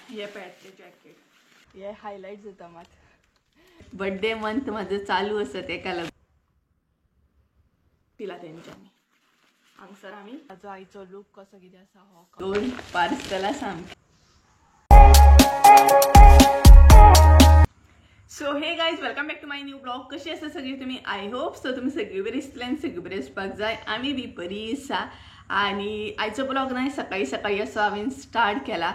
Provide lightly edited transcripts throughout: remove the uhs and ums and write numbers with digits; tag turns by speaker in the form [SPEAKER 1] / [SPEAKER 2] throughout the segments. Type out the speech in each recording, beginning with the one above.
[SPEAKER 1] हे पॅटले जॅकेट हे हायलाइट जाता मात बर्थडे मंथ माझं चालू असत एका लग्न तिला तेंच्यांनी हांगसर आमी ताजो आईचो लूक कसो कितें आसा हो 2 पार्सलां सामकी. So hey guys welcome back to my new blog. कशी आसा सगळी तुमी? आय होप सो तुमी सगळी बरी आसतली सगळी बरी आसपाक जाय. आमी बी बरी आसा. आणि आयचो ब्लॉग नाही सकाळी सकाळी असो हांवें स्टार्ट केला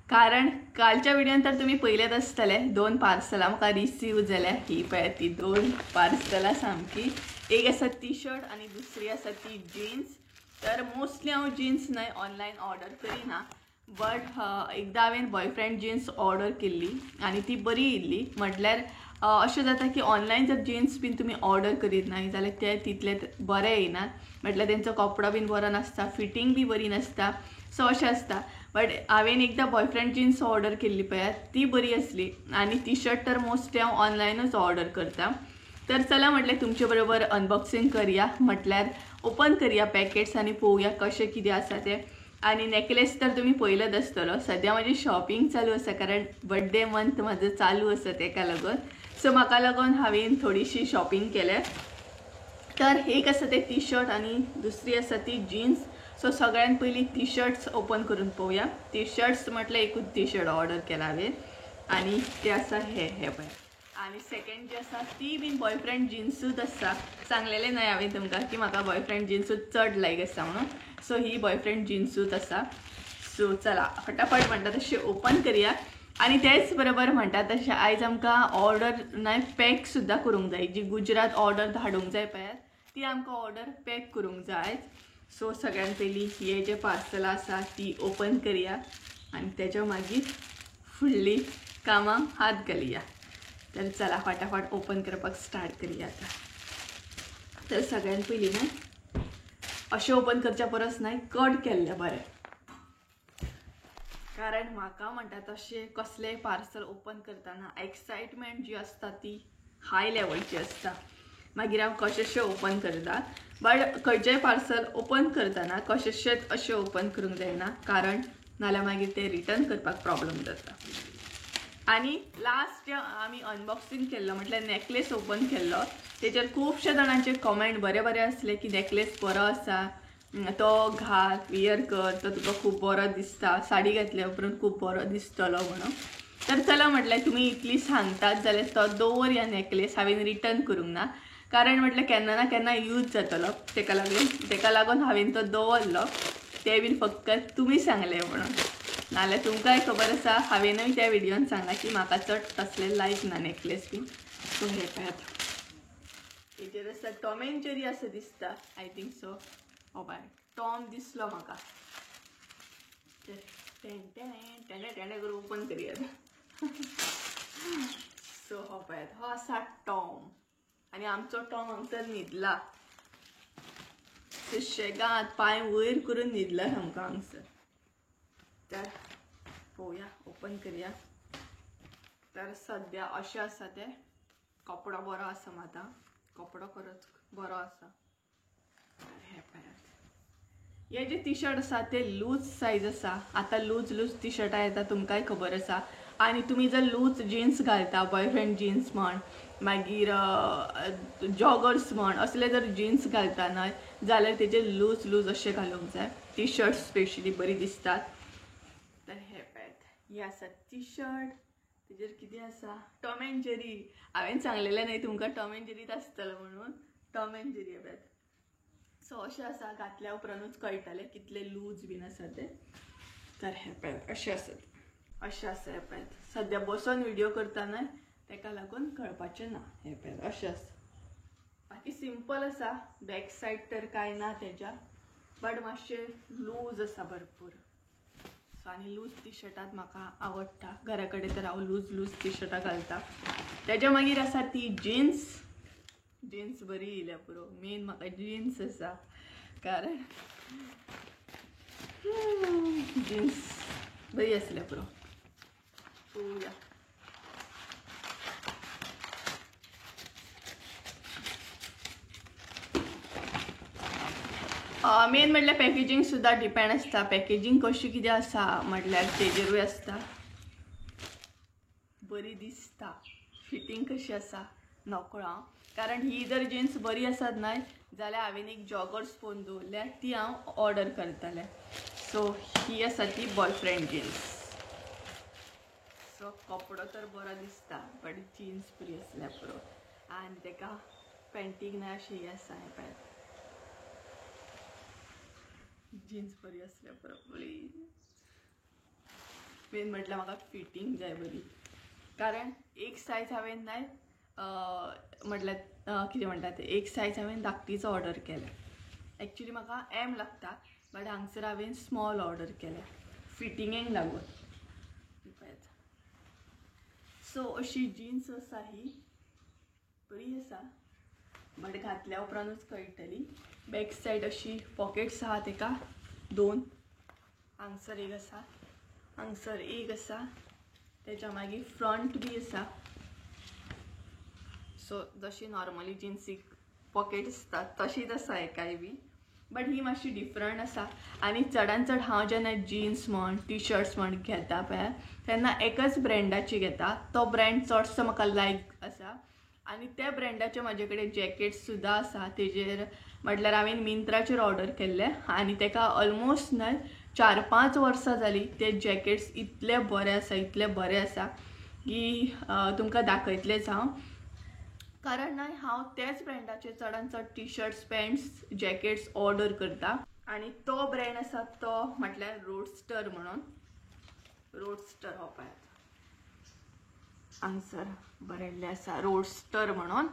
[SPEAKER 1] कारण कालच्या व्हिडिओन तर तुम्ही पळयलेच आसतले 2 पार्सलां म्हाका रिसीव जाल्या. ही पळय ती 2 पार्सलां सामकी. एक आसा टी शर्ट आणि दुसरी आसा ती जीन्स. तर मोस्टली हांव जीन्स नाही ऑनलायन ऑर्डर करिना बट एकदा हांवें बॉयफ्रेंड जीन्स ऑर्डर केल्ली आणि ती बरी येयल्ली. म्हटल्यार अशें जाता की ऑनलायन जर जीन्स बीन तुमी ऑर्डर करीत नाही जाल्यार ते तितले बरे येयनात. म्हटल्यार तेंचो कपडो बीन बरो नासता, फिटींग बी बरी नासता. सो अशें आसता. बट हांवें एकदा बॉयफ्रेंड जीन्स ऑर्डर केल्ली पळयात ती बरी आसली. आणि टी शर्ट तर मोस्टली हांव ऑनलायनच ऑर्डर करता. तर चला म्हटलें तुमचे बरोबर अनबॉक्सिंग करूया. म्हटल्यार ओपन करूया पॅकेट्स आणि पळोवया कशें कितें आसा तें. आणि नेकलेस तर तुम्ही पळयलंच आसतलो. सध्या माझी शॉपिंग चालू आसा कारण बर्थडे मंथ माझं चालू आसा तेका लागून. सो म्हाका लागून हांवें थोडीशी शॉपिंग केल्या. तर एक आसा ते टी शर्ट आणि दुसरी आसा ती जीन्स. सो सगळ्यात पयलीं टी शर्ट्स ओपन करून पळोवया. टी शर्ट्स म्हटल्यार एकूच टी शर्ट ऑर्डर केला हांवें आणि ते आसा हे पळय. आणि सेकंड जी आसा ती बीन बॉयफ्रेंड जीन्सूच आसा. सांगलेलें न्हय हांवें तुमकां की म्हाका बॉयफ्रेंड जीन्सूच चड लायक आसा म्हणून. सो ही बॉयफ्रेंड जीन्सूच आसा. सो चला फटाफट म्हणटा तशें ओपन करूया. आणि तेच बरोबर म्हणटा तशें आयज आमकां ऑर्डर नाही पॅक सुद्दां करूंक जाय. जी गुजरात ऑर्डर धाडूंक जाय पळयात ती आमकां ऑर्डर पॅक करूंक जाय. सो सगळ्यात पयलीं हे जे पार्सलां आसा ती ओपन करूया आणि तेच्या मागीर फुडली कामां हात घालुया. तर चला फटाफट ओपन करपाक स्टार्ट करूया आता. तर सगळ्यात पयलीं ना अशें ओपन करच्या परस नाही कट केल्लें बरें. कारण म्हाका म्हणटा तशें कसलेंय पार्सल ओपन करतना एक्साइटमेंट जी आसता ती हाय लेवलची आसता. मागीर हांव कशेंशें ओपन करता. बट खंयचेंय पार्सल ओपन करतना कशेंशेंच अशें ओपन करूंक जायना कारण नाल्यार मागीर ते रिटर्न करपाक प्रॉब्लेम जाता. आणि लास्ट जे आमी अनबॉक्सिंग केल्लो म्हटल्यार नेकलेस ओपन केल्लो तेचेर खुबशे जाणांचे कमेंट बरे बरे आसले की नेकलेस बरो आसा, तो घाल वियर कर तो तुका खूब बरो दिसता, साडी घातल्या उपरांत खूब बरो दिसतलो म्हणून. तर चला म्हटल्यार तुमी इतली सांगतात जाल्यार तो दवरया नेकलेस. हांवें रिटर्न करूंक ना कारण म्हटल्यार केन्ना ना केन्ना यूज जातलो तेका लागून हांवें तो दवरलो. ते बीन फक्त तुमी सांगले म्हणून. नाल्यार तुमकांय खबर आसा हांवेंनूय त्या व्हिडिओन सांगला की म्हाका चड तसले लायक ना नेकलेस बीन. सो हे पळयात हेचेर आसा टॉम एंड जेरी असं दिसता. I think so. हो बाय टॉम दिसलो म्हाका. टेणे करून ओपन करूया. सो हो पळयात हो आसा टॉम आणि आमचो टॉम हांगसर न्हिदला. शेगांत पांय वयर करून न्हिदला आमकां हांगसर. तर पळोवया ओपन करूया. तर सद्या अशें आसा ते. कपडो बरो आसा माता. कपडो खरोच बरो आसा. हे पळयात हे जे टी शर्ट आसा ते लूज सायज आसा. आतां लूज टी शर्टां येता तुमकांय खबर आसा. आणि तुम्ही जर लूज जीन्स घालता बॉयफ्रेंड जीन्स म्हण मागीर जॉगर्स म्हण असले जर जीन्स घालता न्हय जाल्यार तेजे लूज अशें घालूंक जाय. टी शर्ट स्पेशली बरी दिसतात. तर हे पळयात हे आसा टी शर्ट. तेजेर कितें आसा टॉम एंड जेरी. हांवें सांगलेलें न्हय तुमकां टॉम एंड जेरीत आसतलो म्हणून. टॉम एंड जेरी पळयात. सो अशें आसा घातल्या उपरांतूच कळटलें कितले लूज बीन आसा ते. तर हे पळयात अशें आसा हे पळयात. सद्या बसून व्हिडिओ करता न्हय तेका लागून कळपाचें ना. हे पळयात अशें आसा. बाकी सिंपल आसा. बॅक सायड तर कांय ना तेज्या बट मातशें लूज आसा भरपूर. आणि लूज टी शर्टात म्हाका आवडटा. घरा कडेन तर हांव लूज टी शर्टां घालता. तेज्या मागीर आसा ती जीन्स बरी येयल्या पुरो. मेन म्हाका जीन्स आसा कारण जीन्स बरी आसल्या पुरो. पळोवया. मेन म्हटल्यार पॅकेजींग सुद्दां डिपेंड आसता. पॅकेजींग कशी कितें आसा म्हटल्यार तेजेरूय आसता. बरी दिसता. फिटींग कशी आसा नकळो, कारण ही जर जीन्स बरी आसत न्हय जाल्यार हांवें एक जॉगर्स पळोवन दवरल्या, ती हांव ऑर्डर करतलें. सो ही आसा ती बॉयफ्रेंड जीन्स. सो कपडो तर बरो दिसता, बट जीन्स बरी आसल्या पुरो. आनी तेका पॅन्टीक न्हय अशी ही आसा, हें पळय जीन्स बरी आसल्या पुरो. मेन म्हटल्यार म्हाका फिटींग जाय बरी, कारण एक सायज हांवें न्हय म्हटल्यार कितें म्हणटा तें एक सायज हांवें धाकटीचो ऑर्डर केला. एक्चुली म्हाका एम लागता, बट हांगसर हांवें स्मॉल ऑर्डर केलें फिटिंगेक लागून. सो अशी जीन्स आसा, ही बरी आसा, बट घातल्या उपरांतूच कळटली. बॅक सायड अशी पॉकेट्स आहा तेका 2, हांगसर एक आसा, हांगसर एक आसा, तेच्या मागीर फ्रंट बी आसा. सो जशी नॉर्मली जीन्सीक पॉकेट आसता तशीच आसा हेकाय बी, बट ही मातशी डिफरंट आसा. आनी चडान चड हांव जेन्ना जीन्स म्हण टी शर्ट्स म्हण घेता पळय तेन्ना एकच ब्रँडाची घेता. तो ब्रँड चडसो म्हाका लायक आसा. आनी त्या ब्रँडाचे म्हाजे कडेन जॅकेट्स सुद्दां आसा. तेजेर म्हटल्यार हांवें मिंत्राचेर ऑर्डर केल्ले आनी तेका ऑलमोस्ट न्हय 4-5 वर्सां जालीं. ते जॅकेट्स इतले बरे आसा, इतले बरे आसा की तुमकां दाखयतलेच हांव. कारण न्हय हांव त्याच ब्रँडाचे चडान चड T shirts, pants, jackets order करता. आनी तो ब्रँड आसा तो म्हटल्यार रोडस्टर म्हणून. रोडस्टर हो पळय हांगसर बरयल्लें आसा रोडस्टर म्हणून.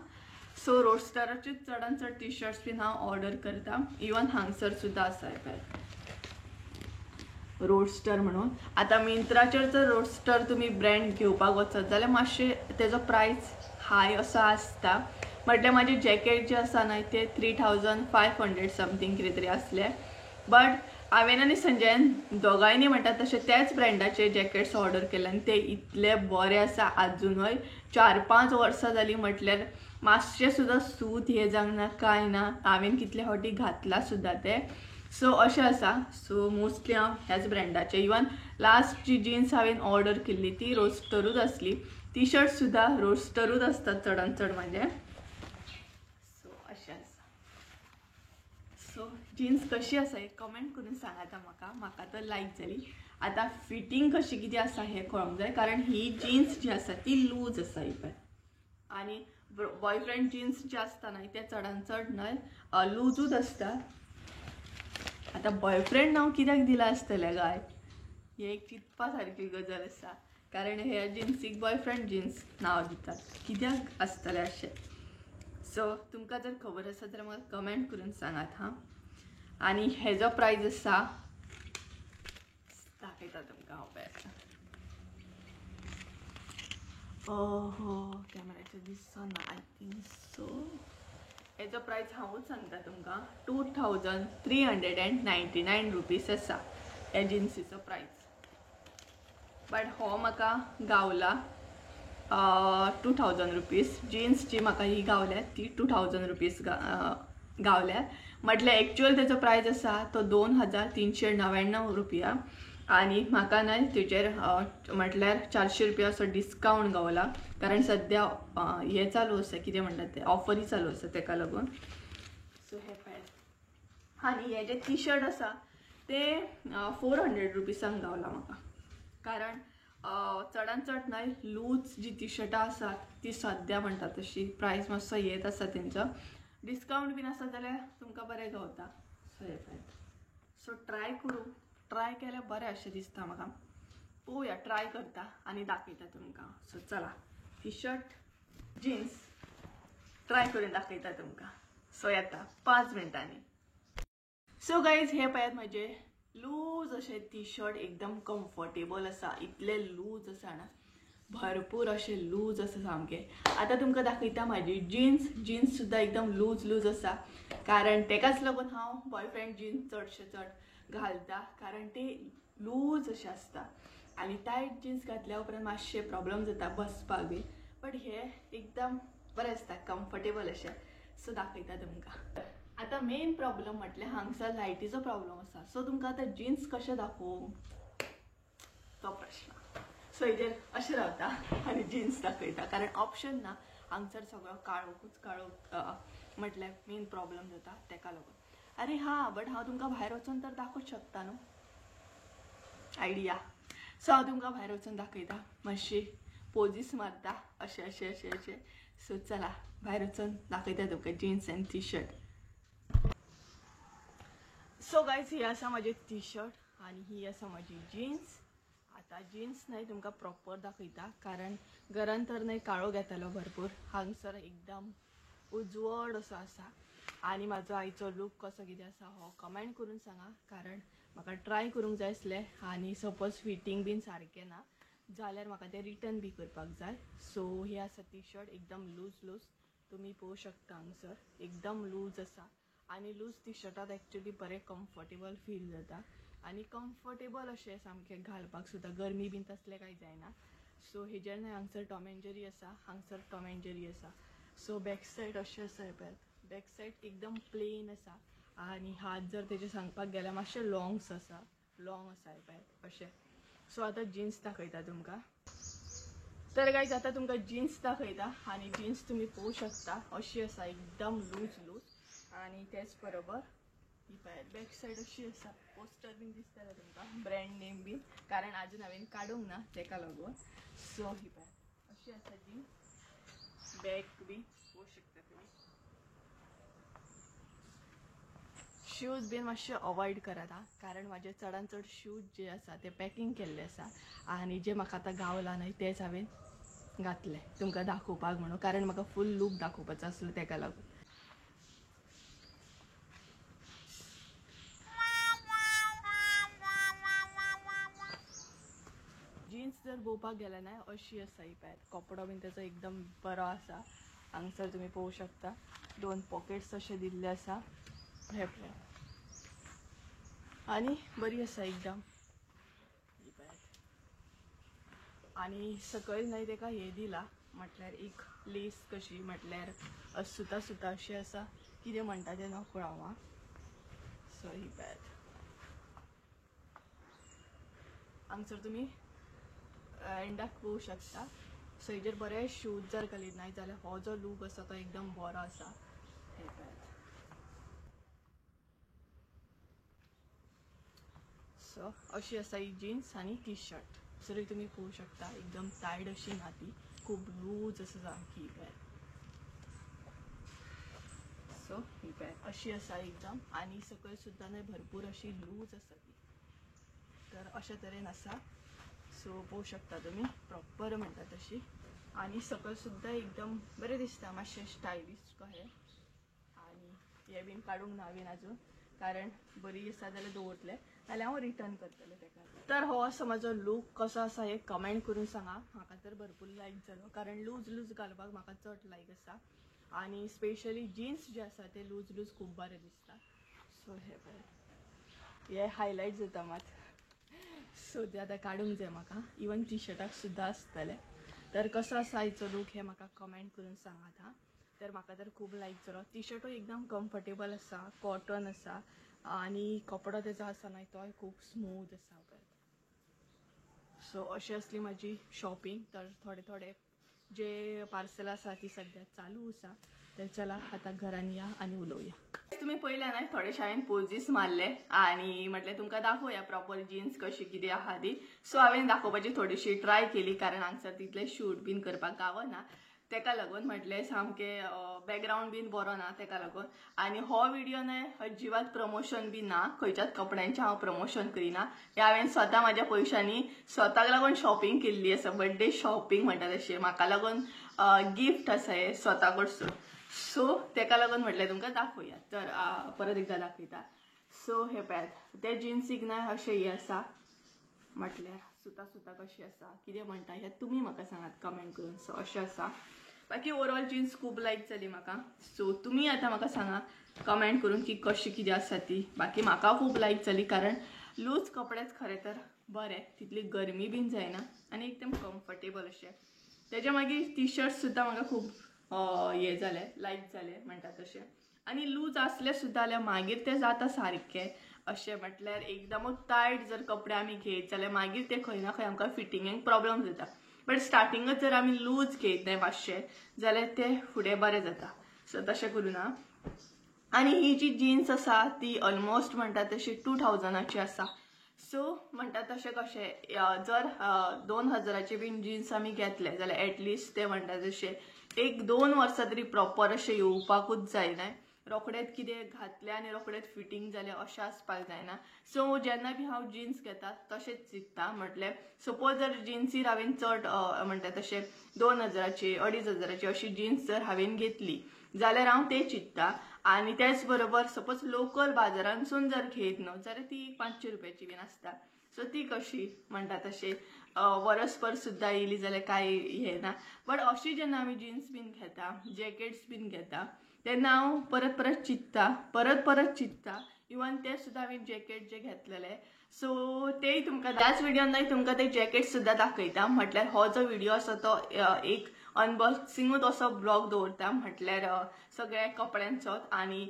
[SPEAKER 1] सो रोडस्टराचे चडान चड टी शर्ट्स बीन हांव ऑर्डर करता. इवन हांगसर सुद्दां आसा पळय रोडस्टर म्हणून. आतां मिंत्राचेर जर रोडस्टर तुमी ब्रँड घेवपाक वचत जाल्यार मातशें तेजो प्रायस हाय असो आसता. म्हटल्यार म्हाजे जॅकेट जे आसा न्हय ते 3500 समथींग कितें तरी आसले. बट हांवें आनी संजयान दोगांयनी म्हणटा तशें त्याच ब्रँडाचे जॅकेट्स ऑर्डर केले आनी ते इतले बरे आसा. आजुनूय 4-5 वर्सां जालीं म्हटल्यार मातशें सुद्दां सूत हे जावंक ना, कांय ना. हांवें कितले फावटी घातला सुद्दां ते. सो अशें आसा. सो मोस्टली हांव ह्याच ब्रँडाचे. इवन लास्ट जी जीन्स हांवें ऑर्डर केल्ली ती रोडस्टरूच आसली. टी शर्ट सुद्दां रोडस्टरूच आसतात चडान चड म्हाजे. सो अशें आसा. सो जीन्स कशी आसा हे कमेंट करून सांगाता म्हाका तर लायक जाली. आतां फिटींग कशी कितें आसा हें कळोंक जाय, कारण ही जीन्स जी आसा ती लूज आसा ही पळय. आनी बॉयफ्रेंड जीन्स जे आसता न्हय ते चडान चड न्हय लूजूच आसता. आतां बॉयफ्रेंड नांव कित्याक दिलां आसतलें गाय, ही एक चिंतपा सारकी गजाल आसा. कारण ह्या जीन्सीक बॉयफ्रेंड जीन्स नांव दितात, कित्याक आसतलें अशें. सो तुमकां जर खबर आसा जाल्यार म्हाका कमेंट करून सांगात हां. आनी हेजो प्रायस आसा, दाखयता तुमकां हांव पळय. ओहो कॅमेराचेर दिसना आय थिंक सो. हेजो प्रायस हांवूच सांगता तुमकां 2399 रुपीज आसा ह्या जिन्सीचो प्रायस. बट हो म्हाका गावला 2000 रुपीज. जीन्स जी म्हाका ही गावल्या ती 2000 रुपीज गावल्या. म्हटल्यार एक्चुअल तेजो प्रायस आसा तो 2399 रुपया. आनी म्हाका न्हय तेजेर म्हटल्यार 400 रुपया असो डिस्कावंट गावला. कारण सद्या हे चालू आसा, कितें म्हणटात ते ऑफरी चालू आसा तेका लागून. सो हे पळय. आनी हे जे टी शर्ट आसा ते 400 रुपीजांक गावला म्हाका. कारण चडान चड न्हय लूज जी टी शर्टां आसात ती सद्या म्हणटा तशी प्रायस मातसो येत आसा तेंचो. डिस्कावंट बीन आसा जाल्यार तुमकां बरें गावता. सो हे पळय. सो ट्राय केल्यार बरें अशें दिसता म्हाका. पळोवया, ट्राय करता आनी दाखयता तुमकां. सो चला टी शर्ट जीन्स ट्राय करून दाखयता तुमकां. सो येता 5 मिनटांनी. सो गायज हे पळयात म्हजे लूज अशे टी शर्ट, एकदम कम्फर्टेबल आसा. इतले लूज आसा ना, भरपूर अशे लूज आसा सामके. आतां तुमकां दाखयता म्हाजी जीन्स सुद्दां एकदम लूज आसा. कारण तेकाच लागून हांव बॉयफ्रेंड जीन्स चड घालता, कारण ते लूज अशें आसता. आनी टायट जीन्स घातल्या उपरांत मातशे प्रॉब्लेम जाता बसपाक बी. बट हे एकदम बरें आसता, कम्फर्टेबल अशें. सो दाखयता तुमकां. आतां मेन प्रॉब्लेम म्हटल्यार हांगसर लायटीचो प्रॉब्लेम आसा. सो तुमकां आतां जीन्स कशें दाखोवं तो प्रश्न. सो हेजेर अशें रावता आनी जिन्स दाखयता कारण ऑप्शन ना हांगसर सगळो काळोकूच काळो म्हटल्यार मेन प्रॉब्लम जाता तेका लागून. अरे हां बट हांव तुमकां भायर वचून तर दाखोवंक शकता न्हू आयडिया. सो हांव तुमकां भायर वचून दाखयता मातशी पोजीस मारता अशें अशें अशें अशें. सो चला भायर वचून दाखयता तुमकां jeans and T shirt. So guys ही आसा म्हाजी टी शर्ट आनी ही आसा म्हाजी जीन्स. आता जीन्स न्हय तुमकां प्रॉपर दाखयता कारण घरान तर न्हय काळोख येतालो भरपूर. हांगसर एकदम उजवड असो आसा आनी म्हाजो आयचो लूक कसो कितें आसा हो कमेंट करून सांगा कारण म्हाका ट्राय करूंक जाय आसलें आनी सपोज फिटींग बीन सारकें ना जाल्यार म्हाका तें रिटर्न बी करपाक जाय. सो ही आसा टी शर्ट एकदम लूज लूज तुमी पळोवं शकता हांगसर एकदम लूज आसा आनी लूज टी शर्टात एक्चुअली बरें कम्फर्टेबल फील जाता आनी कम्फर्टेबल अशें सामकें घालपाक सुद्दां गरमी बीन तसलें कांय जायना. सो हेजेर न्हय हांगसर टॉम एंड जेरी आसा हांगसर टॉम एंड जेरी आसा. सो बॅक सायड अशें आसा पळय बॅक सायड एकदम प्लेन आसा आनी हात जर तेजे सांगपाक गेल्यार मातशे लॉंग्स आसा लॉंग आसा पळय अशें. सो आतां जीन्स दाखयता तुमकां. तर गायज आतां तुमकां जीन्स दाखयता आनी जीन्स तुमी पळोवं शकता अशी आसा एकदम लूज लूज आनी तेच बरोबर ही पळय बॅक सायड अशी आसा. पोस्टर बीन दिसतलें तुमकां ब्रँड नेम बीन कारण आजून हांवें काडूंक ना तेका लागून. सो ही पळय अशी आसा जीन्स बॅक बी पळोवं शकता तुमी. शूज बीन मातशे अवॉयड करात हां कारण म्हाजे चडान चड शूज जे आसा ते पॅकींग केल्ले आसा आनी जे म्हाका आतां गावला न्हय तेच हांवें घातले तुमकां दाखोवपाक म्हणून कारण म्हाका फूल लूक दाखोवपाचो आसलो तेका लागून. जीन्स जर पळोवपाक गेल्यार न्हय अशी आसा ही पळय कपडो बीन तेजो एकदम बरो आसा. हांगसर तुमी पळोवं शकता 2 पॉकेट्स अशे दिल्ले आसा हे पळय आनी बरी आसा एकदम ही पळय आनी सकयल न्हय तेका हे दिला म्हटल्यार एक लेस कशी म्हटल्यार सुता सुता अशी आसा कितें म्हणटा तें नकळो हांव. सो ही पळय हांगसर तुमी एंडाक पळोवं शकता. सो हेजेर बरे शूज जर घालीत न्हय जाल्यार हो जो लूक आसा तो एकदम बरो आसा. हे पळय सो अशी आसा ही जीन्स आनी टी शर्ट. सो तुमी पळोवं शकता एकदम टायट अशी ना ती खूब लूज आसा सामकी पळय. सो ही पळय अशी आसा एकदम आनी सकयल सुद्दां न्हय भरपूर अशी लूज आसा ती तर अशा तरेन आसा. सो पळोवं शकता तुमी प्रॉपर म्हणटा तशी आनी सकयल सुद्दां एकदम बरें दिसता मातशें स्टायलिश कशें आनी हे बीन काडूंक ना हांवें आजून कारण बरी आसा जाल्यार दवरतलें नाल्यार हांव रिटर्न करतलें तेका. तर हो असो म्हाजो लूक कसो आसा हे कमेंट करून सांगा. म्हाका तर भरपूर लायक जालो कारण लूज लूज घालपाक म्हाका चड लायक आसा आनी स्पेशली जीन्स जे आसा ते लूज लूज खूब बरें दिसता. सो हे पळय हे हायलायट जाता मात. सो ते आतां काडूंक जाय म्हाका इवन टी शर्टाक सुद्दां आसतलें. तर कसो आसा आयचो लूक हे म्हाका कमेंट करून सांगात हां. तर म्हाका तर खूब लायक जालो. टी शर्टूय एकदम कम्फर्टेबल आसा कॉटन आसा आनी कपडो तेजो आसा न्हय तोय खूब स्मूथ आसा पळय. सो अशी असली म्हाजी शॉपिंग. तर थोडे थोडे जे पार्सल आसा ती सद्या चालू आसा. तर चला आतां घरान या आनी उलोवया. तुम्ही पळयल्या न्हय थोडेशे हांवें पोजीस मारले आनी म्हटलें तुमकां दाखोवया प्रॉपर जीन्स कशी कितें आहा ती. सो हांवें दाखोवपाची थोडीशी ट्राय केली कारण हांगसर तितले शूट बीन करपाक गावना तेका लागून म्हटलें सामकें बॅकग्रावंड बीन बरो ना तेका लागून. आनी हो व्हिडिओ न्हय अजिबात प्रमोशन बी ना खंयच्याच कपड्यांचें हांव प्रमोशन करिना. हे हांवें स्वता म्हाज्या पयशांनी स्वताक लागून शॉपिंग केल्ली आसा बर्थडे शॉपिंग म्हणटा तशें म्हाका लागून गिफ्ट आसा हे स्वता कडसून. सो तेका लागून म्हटलें तुमकां दाखोवया. तर परत एकदा दाखयता. सो हे पळयात ते जिन्सीक न्हय अशें हे आसा म्हटल्यार सुता सुता कशी आसा कितें म्हणटा हें तुमी म्हाका सांगात कमेंट करून. सो अशें आसा बाकी ओवरऑल जीन्स खूब लायक जाली म्हाका. सो तुमी आतां म्हाका सांगा कमेंट करून की कशी कितें आसा ती. बाकी म्हाका खूब लायक जाली कारण लूज कपडेच खरें तर बरें तितली गरमी बीन जायना आनी एकदम कम्फर्टेबल अशें. तेजे मागीर टी शर्ट सुद्दां म्हाका खूब हे जालें लायक जालें म्हणटा तशें. आनी लूज आसलें सुद्दां जाल्यार मागीर तें जाता सारकें अशें म्हटल्यार एकदमूच टायट जर कपडे आमी घेत जाल्यार मागीर ते खंय ना खंय आमकां फिटिंगेक प्रॉब्लम जाता. बट स्टार्टिंगच जर आमी लूज घेत न्हय मातशें जाल्यार ते फुडें बरें जाता. सो तशें करूं ना. आणि ही जी जीन्स आसा ती ऑलमोस्ट म्हणटा तशी 2000ची आसा. सो म्हणटा तशें कशें जर 2000ची बीन जीन्स आमी घेतले जाल्यार एटलिस्ट ते म्हणटा तशें 1-2 वर्सां तरी प्रॉपर अशें येवपाकूच जायना. रोखडेच कितें घातलें आनी रोखडेच फिटींग जालें अशें आसपाक जायना. सो जेन्ना बी हांव जीन्स घेता तशेंच चिंतता. म्हटल्यार सपोज जर जिन्सीर हांवें चड म्हणटा तशें 2000ची 2500ची अशी जीन्स जर हांवें घेतली जाल्यार हांव तें चिंतता. आनी त्याच बरोबर सपोज लोकल बाजारांसून जर घेत न्हू जाल्यार ती 500 रुपयाची बीन आसता. सो ती कशी म्हणटा तशी वरसभर सुद्दां येयली जाल्यार कांय हें ना. बट अशी जेन्ना आमी जीन्स बीन घेता जॅकेट्स बीन घेता तेन्ना हांव परत परत चिंतता. इवन ते सुद्दां हांवें जॅकेट जे घेतलेले सो तेय तुमकां त्याच व्हिडिओन तुमकां ते जॅकेट सुद्दां दाखयता. म्हटल्यार हो जो व्हिडिओ आसा तो एक अनबॉक्सिंगूच असो ब्लॉग दवरता म्हटल्यार सगळ्या कपड्यांचो. आनी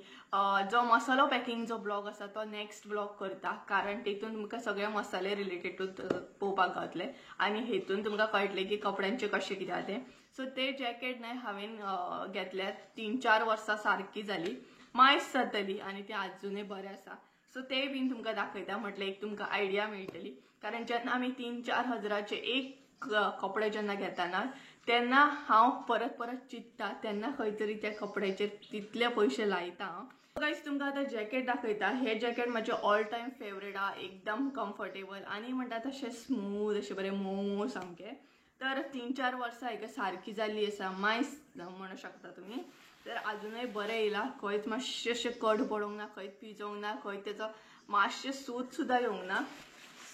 [SPEAKER 1] जो मसालो पॅकिंग जो ब्लॉग आसा तो नेक्स्ट ब्लॉग करता. कारण तेतून तुमकां सगळे मसाले रिलेटेड पळोवपाक गावतले आनी हेतून तुमकां कळटलें की कपड्यांचे कशें कितें तें. सो ते जॅकेट न्हय हांवें घेतल्यार 3-4 वर्सां सारकी जाली. मायस जातली आनी ते आजुनूय बरें आसा. सो ते बीन तुमकां दाखयता. म्हटल्यार एक तुमकां आयडिया मेळटली. कारण जेन्ना आमी 3-4 हजाराचे एक कपडे जेन्ना घेतना तेन्ना हांव परत चिंतता. तेन्ना खंय तरी त्या कपड्याचेर तितले पयशे लायता हांव. गायज तुमकां आतां जॅकेट दाखयता. हे जॅकेट म्हजें ऑल टायम फेवरेट हा. एकदम कम्फर्टेबल आनी म्हणटा तशें स्मूथ अशें बरें मोव सामकें. तर 3-4 वर्सां हाका सारकी जाल्ली आसा. मायस म्हणू शकता तुमी. तर आजुनूय बरें येयला. खंयच मातशें अशें कट पडोंक ना, खंयच पिजोंक ना, खंय तेजो मातशें सूत सुद्दां येवंक ना.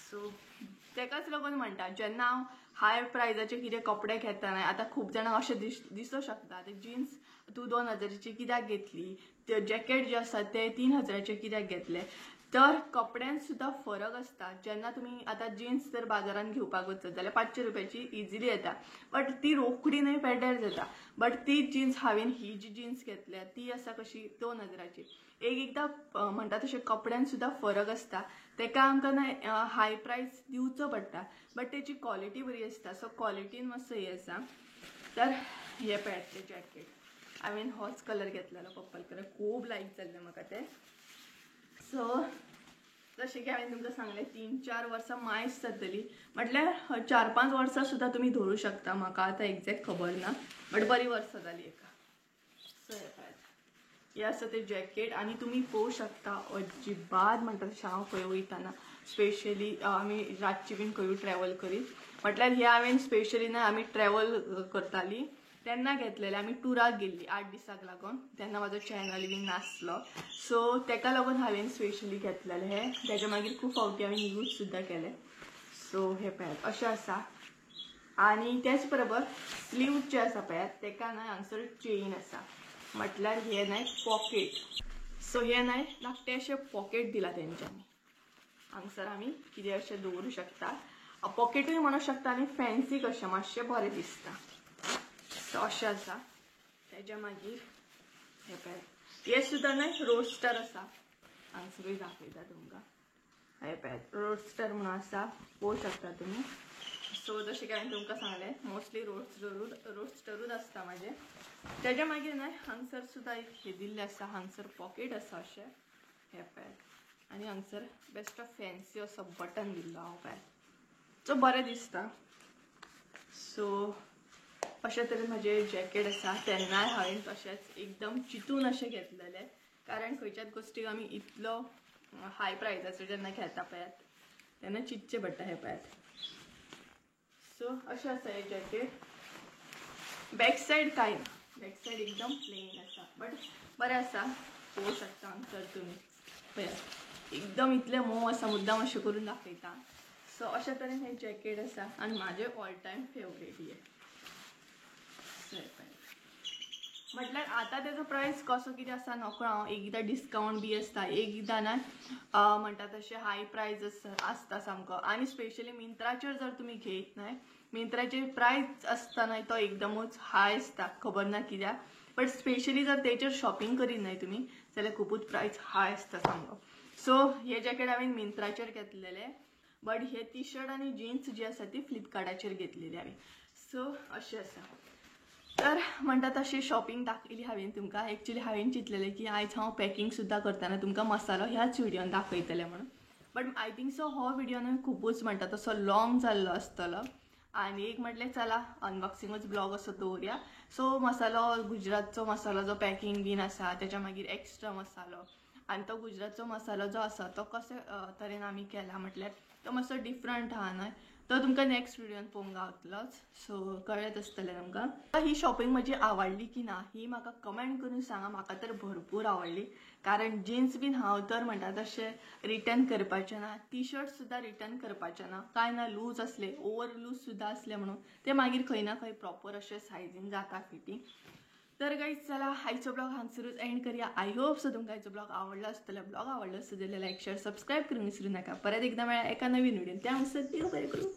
[SPEAKER 1] सो तेकाच लागून म्हणटा जेन्ना हांव हाय प्रायजाचे कितें कपडे घेता न्हय आतां खूब जाणांक अशें दिसूं शकता आतां जीन्स तूं 2000ची कित्याक घेतली, ते जॅकेट जे आसा ते 3000चे कित्याक घेतले. तर कपड्यांत सुद्दां फरक आसता. जेन्ना तुमी आतां जीन्स जर बाजारांत घेवपाक वचत जाल्यार 500 रुपयाची इजिली येता. बट ती रोखडी न्हय पेड्ड्यार जाता. बट ती जीन्स हांवें ही जी जीन्स घेतल्या ती आसा कशी 2000ची. एकदां म्हणटा तशें कपड्यांत सुद्दां फरक आसता. तेका आमकां न्हय हाय प्रायस दिवचो पडटा. बट तेची क्वॉलिटी बरी आसता. सो क्वॉलिटीन मातसो हें आसा. तर हे पळयात ते जॅकेट हांवें होच कलर घेतलेलो पर्पल कलर. खूब लायक जाल्लें म्हाका तें. सो जशें की हांवें तुमकां सांगलें 3-4 वर्सां मायस जातली. म्हटल्यार 4-5 वर्सां सुद्दां तुमी धरूं शकता. म्हाका आतां एक्झॅक्ट खबर ना बट बरी वर्सां जाली हेका. सो हे पळयात हे आसा ते जॅकेट. आनी तुमी पळोवं शकता अजिबात म्हणटा तशें हांव खंय वयताना स्पेशली आमी रातची बीन खंयूय ट्रॅवल करीत म्हटल्यार हे हांवें स्पेशली ना आमी ट्रॅवल करताली तेन्ना घेतलेले. आमी टुराक गेल्ली 8 दिसाक लागून. तेन्ना म्हाजो चॅनल बीन नासलो. सो तेका लागून हांवें स्पेशली घेतलेले हे. तेच्या मागीर खूब फावटी हांवें यूज सुद्दां केले. सो हे पळयात अशें आसा. आनी तेच बरोबर स्लीव्ज जे आसा पळयात तेका न्हय हांगसर चेन आसा. म्हटल्यार हे न्हय पॉकेट. सो हे न्हय धाकटे अशें पॉकेट दिला तेंच्यांनी. हांगसर आमी कितें अशें दवरूं शकता. पॉकेटूय म्हणू शकता आनी फॅन्सी कशें मातशें बरें दिसता. सो अशें आसा. तेच्या मागीर हे पळयात हे सुद्दां न्हय रोस्टर आसा. हांगसरूय दाखयता तुमकां. हे पळयात रोस्टर म्हणून आसा. पळोवं शकता तुमी. सो जशें की हांवें तुमकां सांगलें मोस्टली रोस्टरूच आसता म्हाजें. तेच्या मागीर न्हय हांगसर सुद्दां एक हे दिल्लें आसा. हांगसर पॉकेट आसा अशें हे पळयात. आनी हांगसर बेस्ट ऑफ फॅन्सी असो बटन दिल्लो हांव पळयात. सो बरें दिसता. सो अशें तरेन म्हजें जॅकेट आसा. तेन्नाय हांवें तशेंच एकदम चिंतून अशें घेतलेलें. कारण खंयच्याच गोश्टीक आमी इतलो हाय प्रायजाचो जेन्ना घेता पळयात तेन्ना चिंतचें पडटा. हे पळयात. सो अशें आसा हें जॅकेट. बॅक सायड कांय ना. बॅक सायड एकदम प्लेन आसा. बट बरें आसा. पळोवं शकता हांगसर तुमी पळयात एकदम इतलें मोव आसा. मुद्दाम अशें करून दाखयता. सो अशें तरेन हें जॅकेट आसा आनी म्हाजें ऑल टायम फेवरेट हें. म्हटल्यार आतां तेजो प्रायस कसो कितें आसा नकळो हांव. एकदां डिस्कावंट बी आसता. एकदां ना म्हणटा तशें हाय प्रायज आसता सामको. आनी स्पेशली मिंत्राचेर जर तुमी घेयत न्हय मिंत्राचेर प्रायस आसता न्हय तो एकदमूच हाय आसता. खबर ना कित्याक. बट स्पेशली जर तेचेर शॉपिंग करीत न्हय तुमी जाल्यार खुबूच प्रायस हाय आसता सामको. सो हे जॅकेट हांवें मिंत्राचेर घेतलेले बट हे टी शर्ट आनी जीन्स जी आसा ती फ्लिपकार्टाचेर घेतलेली हांवें. सो अशें आसा. तर म्हणटा तशी शॉपिंग दाखयली हांवें तुमकां. एक्चुअली हांवें चिंतलेलें की आयज हांव पॅकिंग सुद्दां करतना तुमकां मसालो ह्याच व्हिडियोन दाखयतलें म्हणून. बट आय थिंक सो हो व्हिडिओ न्हय खूबच म्हणटा तसो लॉंग जाल्लो आसतलो आनी एक म्हटलें चला अनबॉक्सिंगूच ब्लॉग असो दवरया. सो मसालो गुजरातचो मसालो जो पॅकिंग बीन आसा त्याच्या मागीर एक्स्ट्रा मसालो आनी तो गुजरातचो मसालो जो आसा तो कशे तरेन आमी केला म्हटल्यार तो मातसो डिफरंट आहा न्हय. तो तुमकां नेक्स्ट व्हिडियोन पळोवंक गावतलोच. सो कळत आसतलें तुमकां. ही शॉपिंग म्हजी आवडली की ना ही म्हाका कमेंट करून सांगा. म्हाका तर भरपूर आवडली कारण जीन्स बीन हांव तर म्हणटा तशें रिटर्न करपाचें ना. टी शर्ट सुद्दां रिटर्न करपाचें ना. कांय ना लूज असले ओवर लूज सुद्दां असले म्हणून ते मागीर खंय ना खंय प्रॉपर अशें सायझीन जाता फिटींग. तर गाईज चला आयचो ब्लॉग हांगसरूच एंड करूया. आय होप सो तुमकां आयचो ब्लॉग आवडलो आसतलो. ब्लॉग आवडलो आसत जाल्यार लायक शेअर सबस्क्राईब करून विसरू नका. परत एकदा मेळ्या एका नवीन व्हिडिओन. त्या देव बरें करूं.